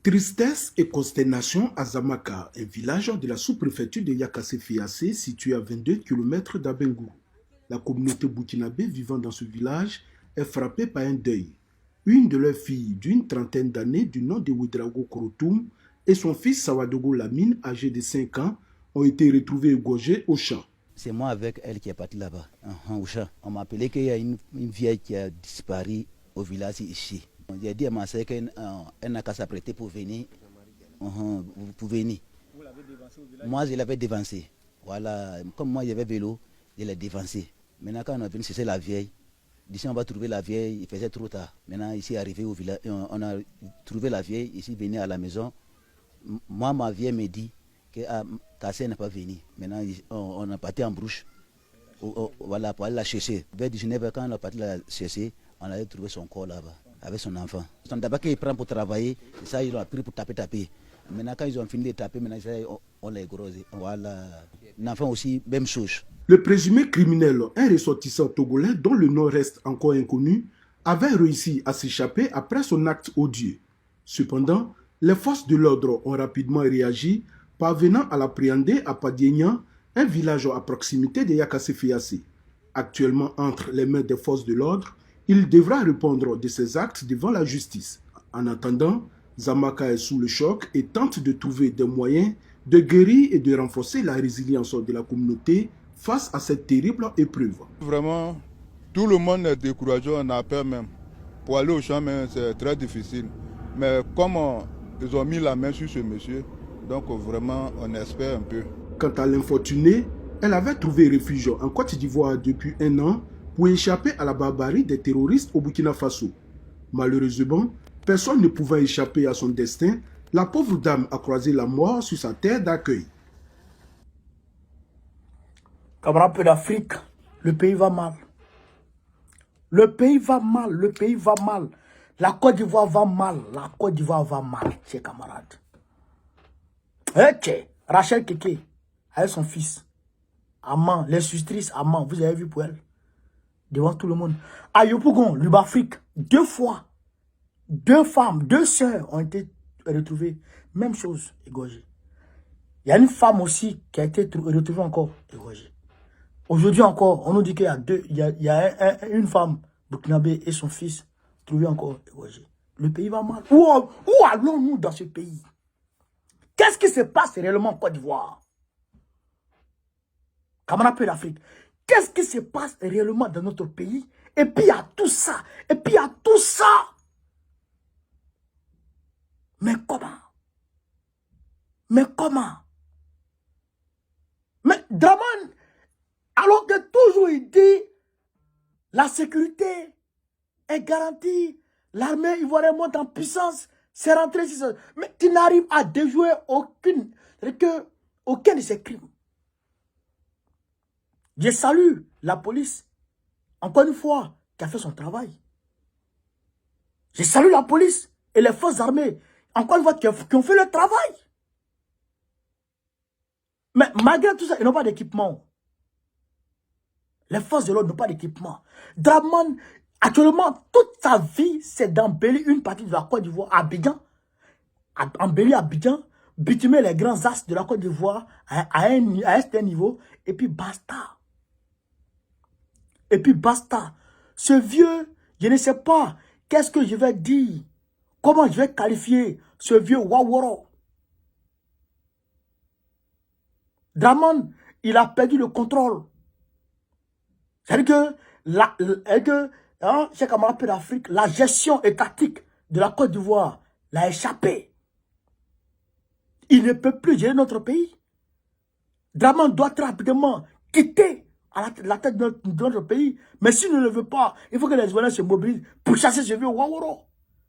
Tristesse et consternation à Zamaka, un village de la sous-préfecture de Yakassé-Fiassé situé à 22 km d'Abengourou. La communauté burkinabé vivant dans ce village est frappée par un deuil. Une de leurs filles d'une trentaine d'années du nom de Ouedraogo Korotoum et son fils Sawadogo Lamine, âgé de 5 ans, ont été retrouvés égorgés au champ. C'est moi avec elle qui est parti là-bas, au champ. On m'a appelé qu'il y a une vieille qui a disparu au village ici. J'ai dit à ma soeur qu'elle n'a qu'à s'apprêter pour venir. Pour venir. Vous l'avez dévancé au village? Moi, je l'avais dévancé. Voilà. Comme moi, j'avais vélo, je l'ai dévancé. Maintenant, quand on est venu chercher la vieille, d'ici on va trouver la vieille, il faisait trop tard. Maintenant, ici, arrivé au village, on a trouvé la vieille, ici, venu à la maison. Moi, ma vieille me dit que ta sœur n'est pas venue. Maintenant, on a parti en brouche. Voilà, pour aller la chercher. Vers 19h, quand on a parti la chercher, on a trouvé son corps là-bas, avec son enfant. Son tabac qu'il prend pour travailler, ça, ils l'ont pris pour taper. Maintenant, quand ils ont fini de taper, maintenant, on l'a grosé. Voilà. L'enfant aussi, même chose. Le présumé criminel, un ressortissant togolais dont le nom reste encore inconnu, avait réussi à s'échapper après son acte odieux. Cependant, les forces de l'ordre ont rapidement réagi, parvenant à l'appréhender à Padiegnan, un village à proximité de Yakassé-Fiassé. Actuellement entre les mains des forces de l'ordre, il devra répondre de ses actes devant la justice. En attendant, Zamaka est sous le choc et tente de trouver des moyens de guérir et de renforcer la résilience de la communauté face à cette terrible épreuve. Vraiment, tout le monde est découragé, on a peur même. Pour aller au champ, c'est très difficile. Mais comme ils ont mis la main sur ce monsieur, donc vraiment, on espère un peu. Quant à l'infortunée, elle avait trouvé refuge en Côte d'Ivoire depuis 1 an pour échapper à la barbarie des terroristes au Burkina Faso. Malheureusement, personne ne pouvant échapper à son destin, la pauvre dame a croisé la mort sur sa terre d'accueil. Camarades d'Afrique, le pays va mal. Le pays va mal, le pays va mal. La Côte d'Ivoire va mal, la Côte d'Ivoire va mal, chers camarades. Rachel Keke, avec son fils, Amman, l'institutrice Amman, vous avez vu pour elle, devant tout le monde. À Yopougon, l'Ubafrique, 2 fois, 2 femmes, 2 sœurs ont été retrouvées, même chose, égorgées. Il y a une femme aussi qui a été retrouvée encore égorgée. Aujourd'hui encore, on nous dit qu'il y a une femme burkinabé et son fils trouvés encore égorgés. Le pays va mal. Où allons-nous dans ce pays? Qu'est-ce qui se passe réellement en Côte d'Ivoire? Camarades d'Afrique, qu'est-ce qui se passe réellement dans notre pays? Et puis il y a tout ça. Mais comment? Mais Draman, alors que toujours il dit la sécurité est garantie, l'armée ivoirienne monte en puissance, c'est rentré, mais tu n'arrives à déjouer aucun de ces crimes. Je salue la police, encore une fois, qui a fait son travail. Je salue la police et les forces armées, encore une fois, qui ont fait le travail. Mais malgré tout ça, ils n'ont pas d'équipement. Les forces de l'ordre n'ont pas d'équipement. Draman, actuellement, toute sa vie, c'est d'embellir une partie de la Côte d'Ivoire, Abidjan. Embellir Abidjan, bitumer les grands axes de la Côte d'Ivoire à un certain niveau, et puis basta. Ce vieux, je ne sais pas, qu'est-ce que je vais dire? Comment je vais qualifier ce vieux Waworo? Draman, il a perdu le contrôle. C'est-à-dire que, chez camarades d'Afrique, la gestion étatique de la Côte d'Ivoire l'a échappé. Il ne peut plus gérer notre pays. Draman doit très rapidement quitter à la tête de notre pays. Mais s'il ne le veut pas, il faut que les Ivoiriens se mobilisent pour chasser ce vieux Waworo.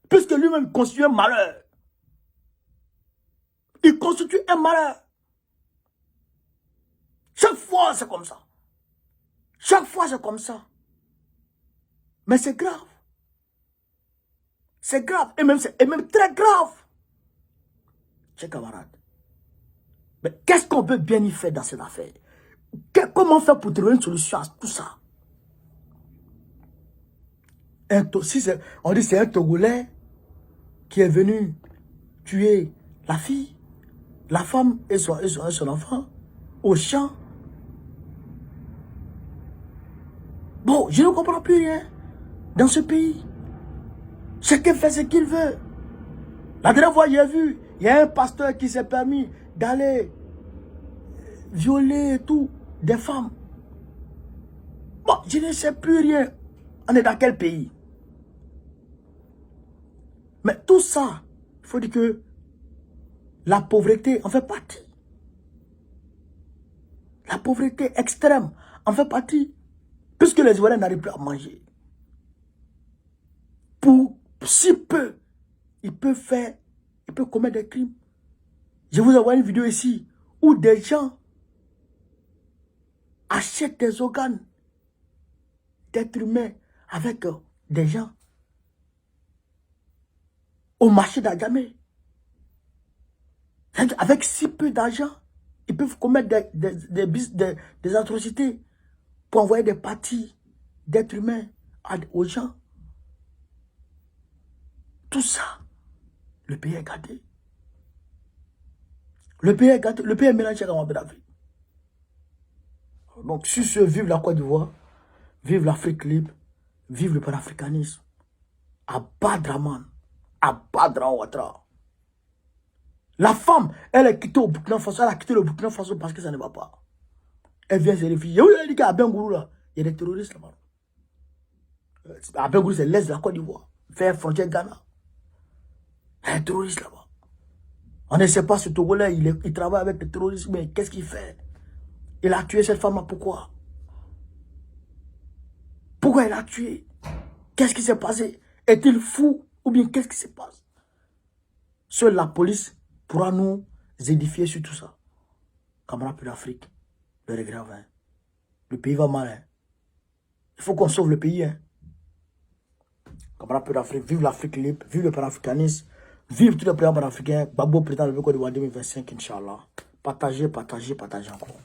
Puisque lui-même constitue un malheur. Il constitue un malheur. Chaque fois, c'est comme ça. Chaque fois, c'est comme ça. Mais c'est grave. C'est grave. Et même très grave. Chers camarades. Mais qu'est-ce qu'on peut bien y faire dans cette affaire? Comment faire pour trouver une solution à tout ça? On dit c'est un Togolais qui est venu tuer la fille, la femme et son enfant au champ. Bon, je ne comprends plus rien dans ce pays. Chacun fait ce qu'il veut. La dernière fois, j'ai vu, il y a un pasteur qui s'est permis d'aller violer et tout des femmes. Bon, je ne sais plus rien. On est dans quel pays? Mais tout ça, il faut dire que la pauvreté en fait partie. La pauvreté extrême en fait partie. Puisque les Ivoiriens n'arrivent plus à manger. Pour si peu, ils peuvent commettre des crimes. Je vous envoie une vidéo ici où des gens achètent des organes d'êtres humains avec des gens au marché d'Adjamé. Avec si peu d'argent, ils peuvent commettre des atrocités pour envoyer des parties d'êtres humains aux gens. Tout ça, le pays est gâté. Le pays est gâté. Le pays est mélangé comme un Bédavé. Donc, sur ce, vive la Côte d'Ivoire, vive l'Afrique libre, vive le panafricanisme. Abba Draman, Abba Ouattara. La femme, elle est quittée au Burkina Faso, elle a quitté le Burkina Faso parce que ça ne va pas. Elle vient se réfugier. Vous avez dit qu'à Bengourou, là, il y a des terroristes là-bas. À Bengourou, c'est l'est de la Côte d'Ivoire. Faire frontière Ghana. Il y a des terroristes là-bas. On ne sait pas ce Togolais, il travaille avec les terroristes, mais qu'est-ce qu'il fait? Il a tué cette femme-là, pourquoi? Pourquoi il a tué? Qu'est-ce qui s'est passé? Est-il fou? Ou bien qu'est-ce qui se passe? Seule la police pourra nous édifier sur tout ça. Camarades pour l'Afrique, le regret va. Le pays va mal. Hein. Il faut qu'on sauve le pays. Hein. Camarades pour l'Afrique, vive l'Afrique libre, vive le panafricanisme, vive tous les présidents panafricains. Babo président de Côte d'Ivoire 2025, Inch'Allah. Partagez, partagez, partagez encore.